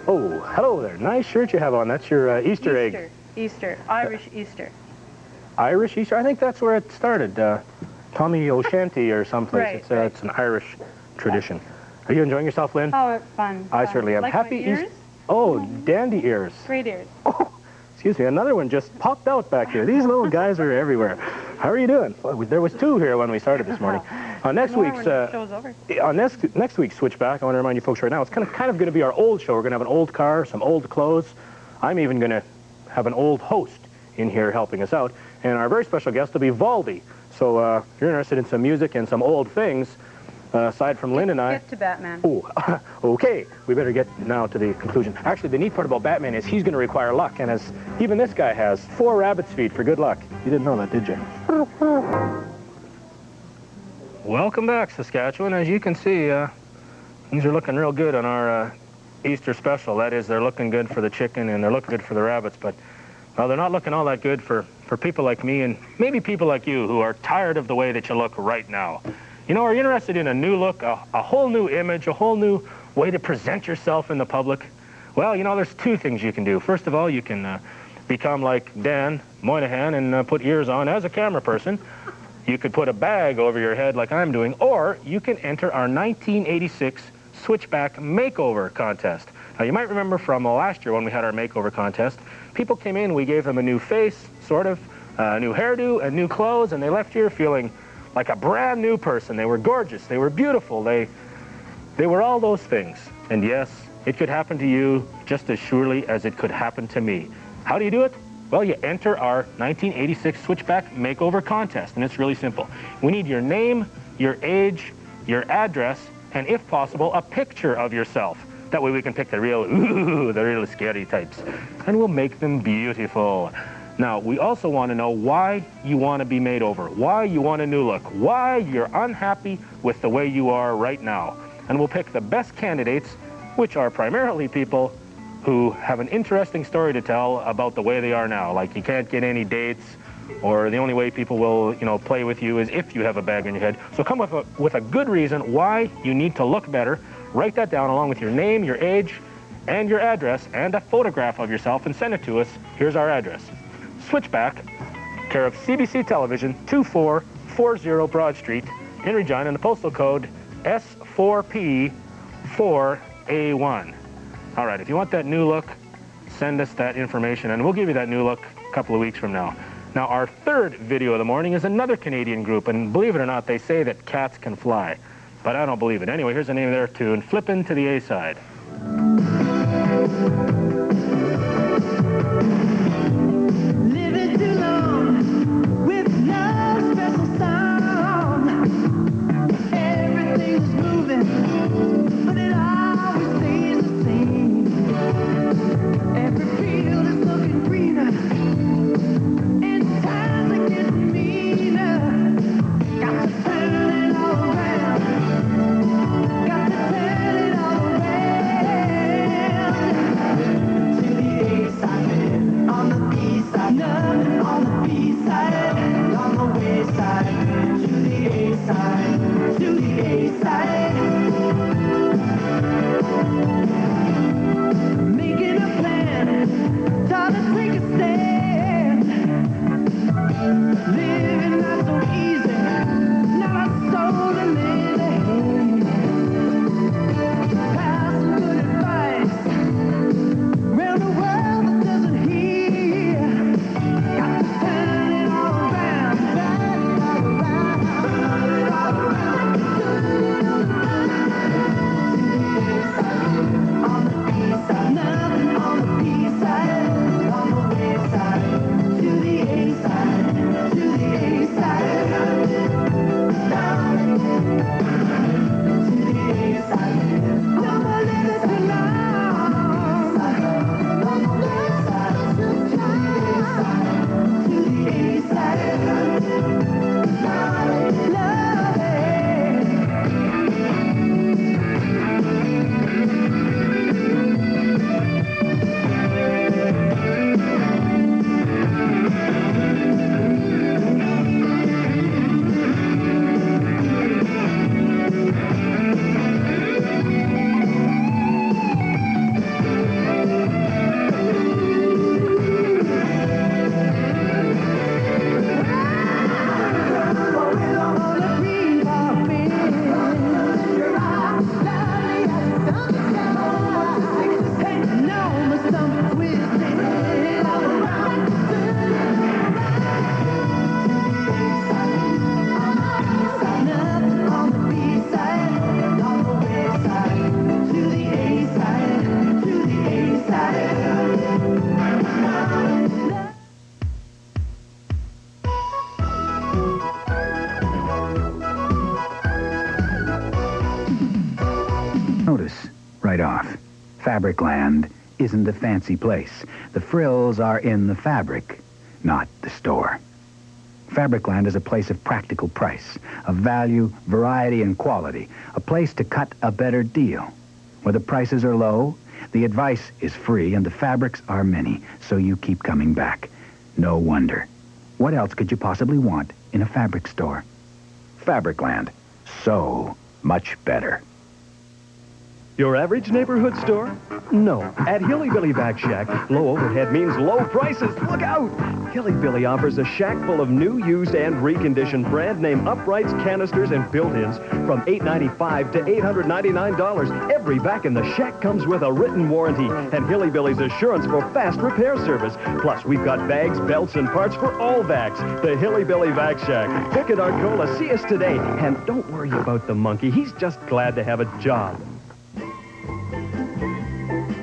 Oh, hello there. Nice shirt you have on. That's your Easter egg. Easter. Irish Easter. Irish Easter? I think that's where it started. Tommy O'Shanty or someplace. Right, It's an Irish tradition. Are you enjoying yourself, Lynn? Oh, it's fun. I certainly am. Like Happy my ears? Easter. Oh, dandy ears. Great ears. Excuse me, another one just popped out back here. These little guys are everywhere. How are you doing? Well, there was 2 here when we started this morning. Next More week's when the show's over. on next week's Switchback, I want to remind you folks right now, it's kind of going to be our old show. We're going to have an old car, some old clothes. I'm even going to have an old host in here helping us out, and our very special guest will be Valdi. So if you're interested in some music and some old things, aside from Lynn and I. Get to Batman. Oh, okay. We better get now to the conclusion. Actually, the neat part about Batman is he's going to require luck, and as even this guy has 4 rabbit's feet for good luck. You didn't know that, did you? Welcome back, Saskatchewan. As you can see, things are looking real good on our Easter special. That is, they're looking good for the chicken and they're looking good for the rabbits, but well, they're not looking all that good for people like me and maybe people like you who are tired of the way that you look right now. You know, are you interested in a new look, a whole new image, a whole new way to present yourself in the public? Well, you know, there's 2 things you can do. First of all, you can become like Dan Moynihan and put ears on as a camera person. You could put a bag over your head like I'm doing, or you can enter our 1986 Switchback Makeover Contest. Now, you might remember from last year when we had our makeover contest, people came in, we gave them a new face, sort of, a new hairdo, and new clothes, and they left here feeling like a brand new person. They were gorgeous, they were beautiful, they were all those things. And yes, it could happen to you just as surely as it could happen to me. How do you do it? Well, you enter our 1986 Switchback Makeover Contest, and it's really simple. We need your name, your age, your address, and if possible, a picture of yourself. That way we can pick the real scary types, and we'll make them beautiful. Now, we also want to know why you want to be made over, why you want a new look, why you're unhappy with the way you are right now. And we'll pick the best candidates, which are primarily people who have an interesting story to tell about the way they are now. Like you can't get any dates, or the only way people will, you know, play with you is if you have a bag on your head. So come with a good reason why you need to look better. Write that down along with your name, your age, and your address, and a photograph of yourself, and send it to us. Here's our address. Switchback, care of CBC Television, 2440 Broad Street in Regina, and the postal code S4P4A1. All right, if you want that new look, send us that information, and we'll give you that new look a couple of weeks from now. Now, our third video of the morning is another Canadian group, and believe it or not, they say that cats can fly, but I don't believe it. Anyway, here's the name of their tune, Flippin' to the A-side. Living too long with no special song. Everything's moving, but it always stays the same. Every field is looking greener, and times are getting meaner. Got to turn it all around. Got to turn it all around. To the A side, on the B side, nothing on the B side, on the way side. To the A side, to the A side. Making a plan, time to take a stand. Living not so easy, not a soul to lend a hand. Pass some good advice around the world that doesn't hear. Got to turn it all around, turn it all around, turn it all around, turn it all around. On the B side, nothing on the B side, on the way side, to the A side, to the A side, to the A side. Don't let it too long. On the way side, to the A side, love it. Notice right off, Fabricland isn't a fancy place. The frills are in the fabric, not the store. Fabricland is a place of practical price, of value, variety, and quality. A place to cut a better deal. Where the prices are low, the advice is free, and the fabrics are many, so you keep coming back. No wonder. What else could you possibly want in a fabric store? Fabricland. So much better. Your average neighborhood store? No. At Hilly Billy Vac Shack, low overhead means low prices. Look out! Hilly Billy offers a shack full of new, used, and reconditioned brand name uprights, canisters, and built-ins from $895 to $899. Every vac in the shack comes with a written warranty and Hilly Billy's assurance for fast repair service. Plus, we've got bags, belts, and parts for all vacs. The Hilly Billy Vac Shack. Vic and Arcola, see us today. And don't worry about the monkey. He's just glad to have a job.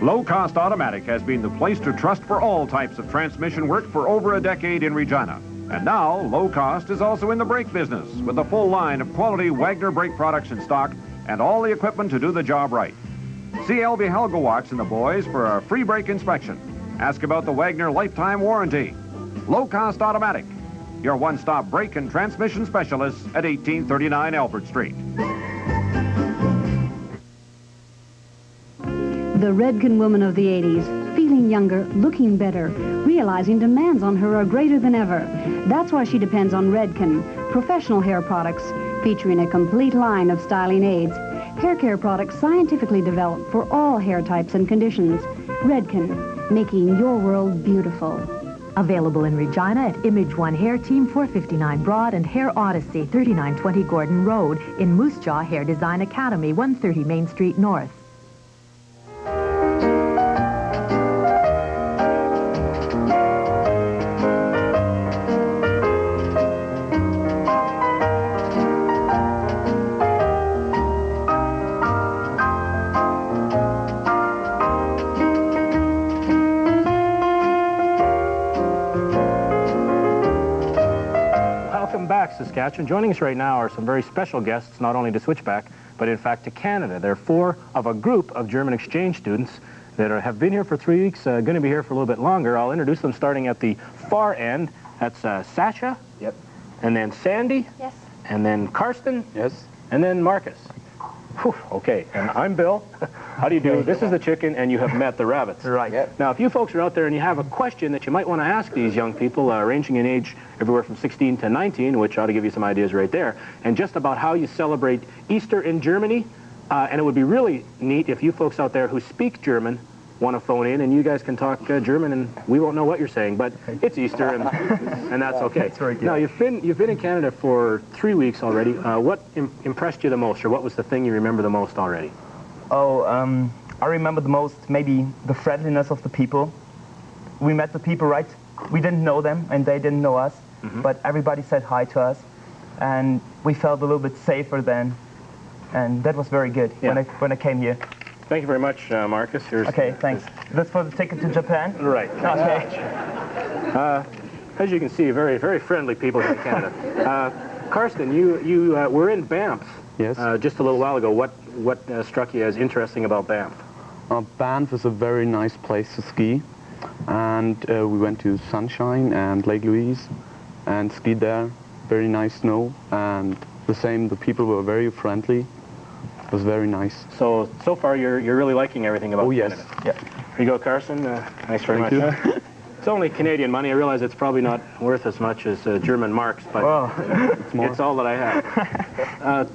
Low Cost Automatic has been the place to trust for all types of transmission work for over a decade in Regina. And now, Low Cost is also in the brake business with a full line of quality Wagner brake products in stock and all the equipment to do the job right. See L.B. Helgowatz and the boys for a free brake inspection. Ask about the Wagner lifetime warranty. Low Cost Automatic, your one-stop brake and transmission specialist at 1839 Albert Street. The Redken woman of the 80s, feeling younger, looking better, realizing demands on her are greater than ever. That's why she depends on Redken, professional hair products, featuring a complete line of styling aids. Hair care products scientifically developed for all hair types and conditions. Redken, making your world beautiful. Available in Regina at Image One Hair Team, 459 Broad, and Hair Odyssey, 3920 Gordon Road, in Moose Jaw Hair Design Academy, 130 Main Street North. Saskatchewan. Joining us right now are some very special guests, not only to Switchback, but in fact to Canada. They're 4 of a group of German exchange students that have been here for 3 weeks, going to be here for a little bit longer. I'll introduce them starting at the far end. That's Sasha. Yep. And then Sandy. Yes. And then Karsten. Yes. And then Marcus. Whew, okay, and I'm Bill. How do you do? This is the chicken, and you have met the rabbits. Right. Yep. Now, if you folks are out there and you have a question that you might want to ask these young people, ranging in age everywhere from 16 to 19, which ought to give you some ideas right there, and just about how you celebrate Easter in Germany, and it would be really neat if you folks out there who speak German want to phone in, and you guys can talk German, and we won't know what you're saying, but it's Easter, and that's okay. That's very good. Now, you've been in Canada for 3 weeks already. What impressed you the most, or what was the thing you remember the most already? Oh, I remember the most maybe the friendliness of the people. We met the people, right? We didn't know them, and they didn't know us, but everybody said hi to us, and we felt a little bit safer then, and that was very good when I came here. Thank you very much, Marcus. Here's okay, thanks. That's for the ticket to Japan? Right. Okay. As you can see, very, very friendly people here in Canada. Karsten, you were in Banff just a little while ago. What struck you as interesting about Banff? Banff is a very nice place to ski. And we went to Sunshine and Lake Louise and skied there. Very nice snow. And the same, the people were very friendly. It was very nice. So far you're really liking everything about Canada. Yeah. Here you go, Carson. Thanks very much. It's only Canadian money. I realize it's probably not worth as much as German marks, but it's all that I have.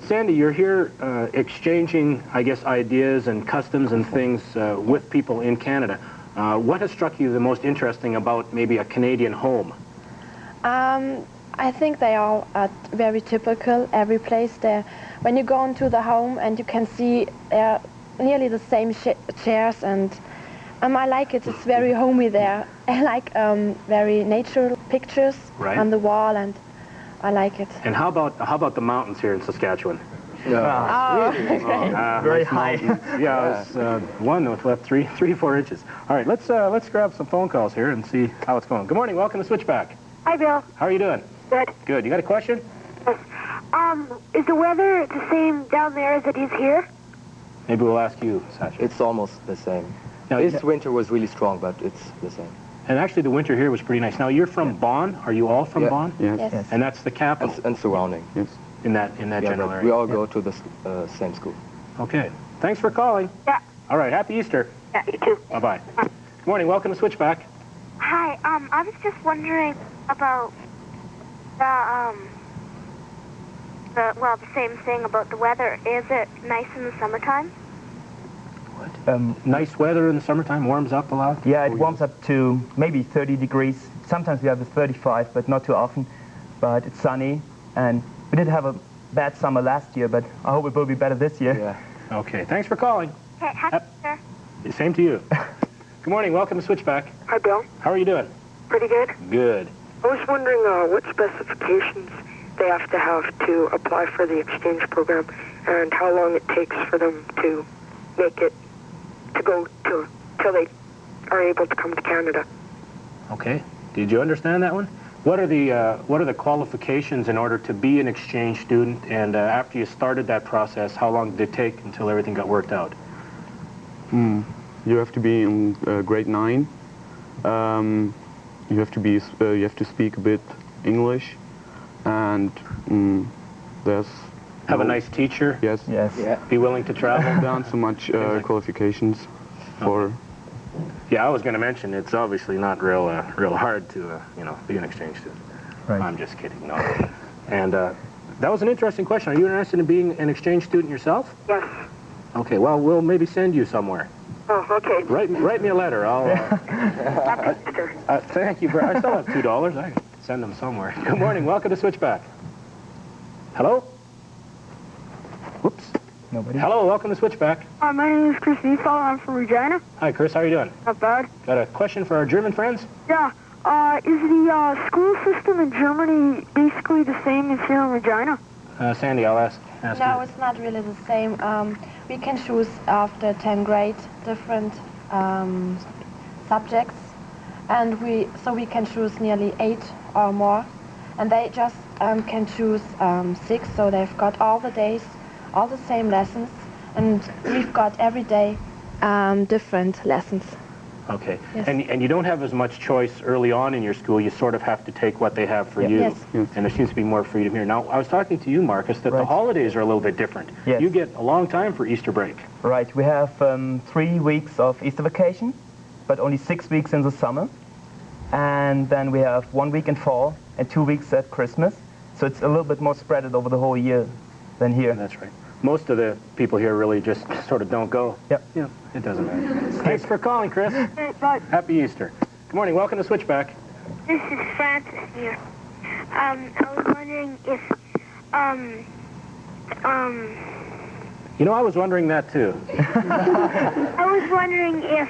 Sandy, you're here exchanging, I guess, ideas and customs and things with people in Canada. What has struck you the most interesting about maybe a Canadian home? I think they all are very typical, every place there. When you go into the home and you can see they're nearly the same chairs, and I like it. It's very homey there. I like very natural pictures on the wall, and I like it. And how about the mountains here in Saskatchewan? Very high. Yeah, it's one with left 3-4 inches. All right, let's grab some phone calls here and see how it's going. Good morning. Welcome to Switchback. Hi, Bill. How are you doing? Good. Good. You got a question? Is the weather the same down there as it is here? Maybe we'll ask you, Sasha. It's almost the same. Now, this winter was really strong, but it's the same. And actually, the winter here was pretty nice. Now, you're from Bonn. Are you all from Bonn? Yes. And that's the capital? And surrounding. Yes. In that general area? We all go to the same school. Okay. Thanks for calling. Yeah. All right. Happy Easter. Yeah, you too. Bye-bye. Good morning. Welcome to Switchback. Hi. I was just wondering about the same thing about the weather. Is it nice in the summertime? Nice weather in the summertime, warms up a lot? Yeah, it warms up to maybe 30 degrees. Sometimes we have a 35, but not too often. But it's sunny, and we did have a bad summer last year, but I hope it will be better this year. Yeah. Okay, thanhanks for calling. Okay, happy Easter. Same to you. Good morning, welcome to Switchback. Hi, Bill. How are you doing? Pretty good. Good. I was wondering what specifications they have to apply for the exchange program, and how long it takes for them to make it to go till they are able to come to Canada. Okay. Did you understand that one? What are the qualifications in order to be an exchange student? And after you started that process, how long did it take until everything got worked out? You have to be in grade 9. You have to speak a bit English, and there's have a nice teacher. Yes. Yeah. Be willing to travel. There aren't so much qualifications for. Yeah, I was going to mention it's obviously not real hard to be an exchange student. Right. I'm just kidding. No. And that was an interesting question. Are you interested in being an exchange student yourself? Yes. Okay. Well, we'll maybe send you somewhere. Oh, okay. Write me a letter. I'll. Thank you. I still have $2. I can send them somewhere. Good morning. Welcome to Switchback. Hello? Whoops. Nobody. Hello. Welcome to Switchback. My name is Chris Niesel. I'm from Regina. Hi, Chris. How are you doing? Not bad. Got a question for our German friends? Yeah. Is the school system in Germany basically the same as here in Regina? Sandy, I'll ask No, you. it's not really the same. We can choose after 10th grade different subjects, and we can choose nearly 8 or more, and they just can choose 6, so they've got all the days, all the same lessons, and we've got every day different lessons. Okay. Yes. And you don't have as much choice early on in your school. You sort of have to take what they have for you. Yes. And there seems to be more freedom here. Now, I was talking to you, Marcus, that the holidays are a little bit different. Yes. You get a long time for Easter break. Right, we have 3 weeks of Easter vacation, but only 6 weeks in the summer. And then we have 1 week in fall and 2 weeks at Christmas. So it's a little bit more spread over the whole year than here. That's right. Most of the people here really just sort of don't go. Yep. Yeah, it doesn't matter. Thanks for calling, Chris. Bye. Happy Easter. Good morning. Welcome to Switchback. This is Francis here. I was wondering if, You know, I was wondering that too. I was wondering if,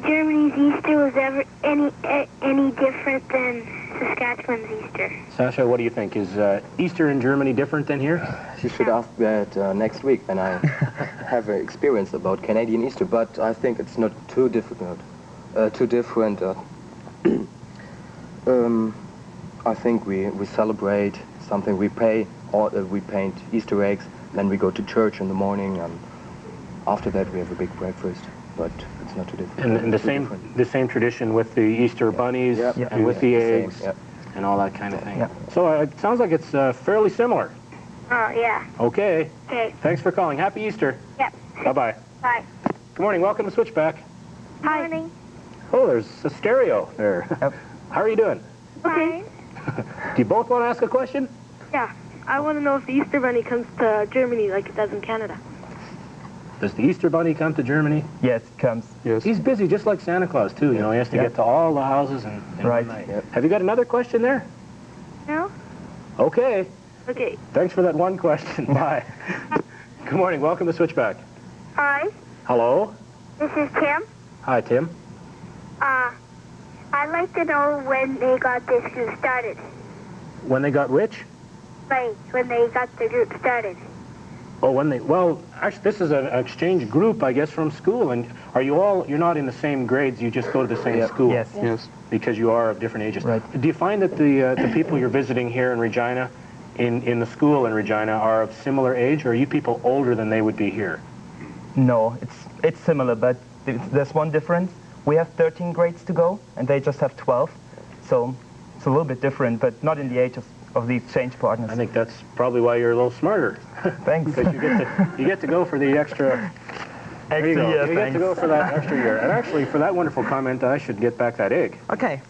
Germany's Easter was ever any different than Saskatchewan's Easter. Sasha, what do you think? Is Easter in Germany different than here? You should ask that next week when I have an experience about Canadian Easter, but I think it's not too difficult, too different. I think we celebrate something, we paint Easter eggs, then we go to church in the morning, and after that we have a big breakfast. But it's not too different. And the same tradition with the Easter bunnies and with the eggs and all that kind of thing. So it sounds like it's fairly similar. Oh, yeah. Okay. Okay. Thanks for calling. Happy Easter. Yep. Bye-bye. Bye. Good morning. Welcome to Switchback. Hi. Morning. Oh, there's a stereo there. How are you doing? Okay. Do you both want to ask a question? Yeah. I want to know if the Easter Bunny comes to Germany like it does in Canada. Does the Easter Bunny come to Germany? Yes, it comes. Yes. He's busy just like Santa Claus, too. You know, he has to get to all the houses in one night. Have you got another question there? No? Okay. Okay. Thanks for that one question. Bye. Good morning. Welcome to Switchback. Hi. Hello. This is Tim. Hi, Tim. I'd like to know when they got this group started. When they got which? Right, when they got the group started. Oh, well, actually, this is an exchange group, I guess, from school. And are you all, you're not in the same grades, you just go to the same school? Yes. Because you are of different ages. Right. Do you find that the people you're visiting here in Regina, in the school in Regina, are of similar age, or are you people older than they would be here? No, it's similar, but there's one difference. We have 13 grades to go, and they just have 12. So it's a little bit different, but not in the age of the exchange partners. I think that's probably why you're a little smarter. Thanks. Because you get to go for the extra year. You get to go for that extra year. And actually, for that wonderful comment, I should get back that egg. Okay.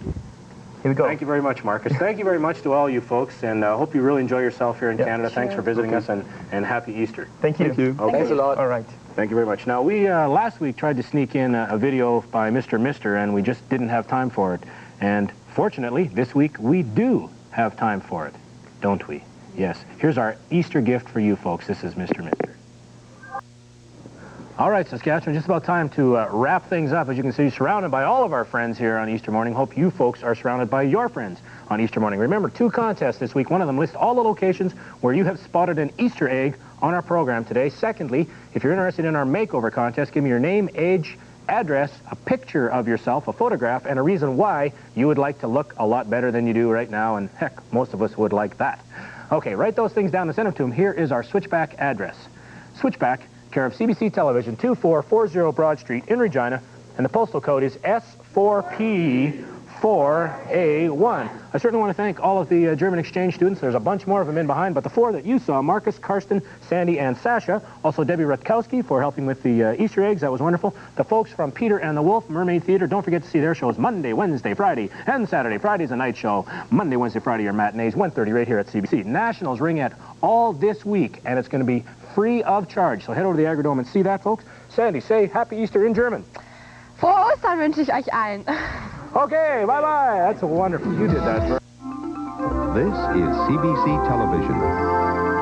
Here we go. Thank you very much, Marcus. Thank you very much to all you folks, and I hope you really enjoy yourself here in Canada. Thanks for visiting us, and happy Easter. Thank you. Okay. Thanks a lot. All right. Thank you very much. Now, we last week tried to sneak in a video by Mr. Mister, and we just didn't have time for it. And fortunately, this week we do have time for it, don't we? Yes. Here's our Easter gift for you folks. This is Mr. Mister. All right, Saskatchewan, just about time to wrap things up. As you can see, surrounded by all of our friends here on Easter morning. Hope you folks are surrounded by your friends on Easter morning. Remember, 2 contests this week. One of them lists all the locations where you have spotted an Easter egg on our program today. Secondly, if you're interested in our makeover contest, give me your name, age, address, a picture of yourself, a photograph, and a reason why you would like to look a lot better than you do right now. And heck, most of us would like that. Okay, write those things down and send them to them. Here is our Switchback address. Switchback, care of CBC Television, 2440 Broad Street in Regina, and the postal code is S4P 4A1. I certainly want to thank all of the German exchange students. There's a bunch more of them in behind, but the four that you saw, Marcus, Karsten, Sandy, and Sasha. Also Debbie Rutkowski for helping with the Easter eggs. That was wonderful. The folks from Peter and the Wolf Mermaid Theater. Don't forget to see their shows Monday, Wednesday, Friday, and Saturday. Friday's a night show. Monday, Wednesday, Friday are matinees, 1:30 right here at CBC. Nationals Ringette all this week, and it's going to be free of charge. So head over to the Agrodome and see that, folks. Sandy, say Happy Easter in German. Frohe Ostern wünsche ich euch allen. Okay, bye-bye. That's wonderful. You did that. This is CBC Television.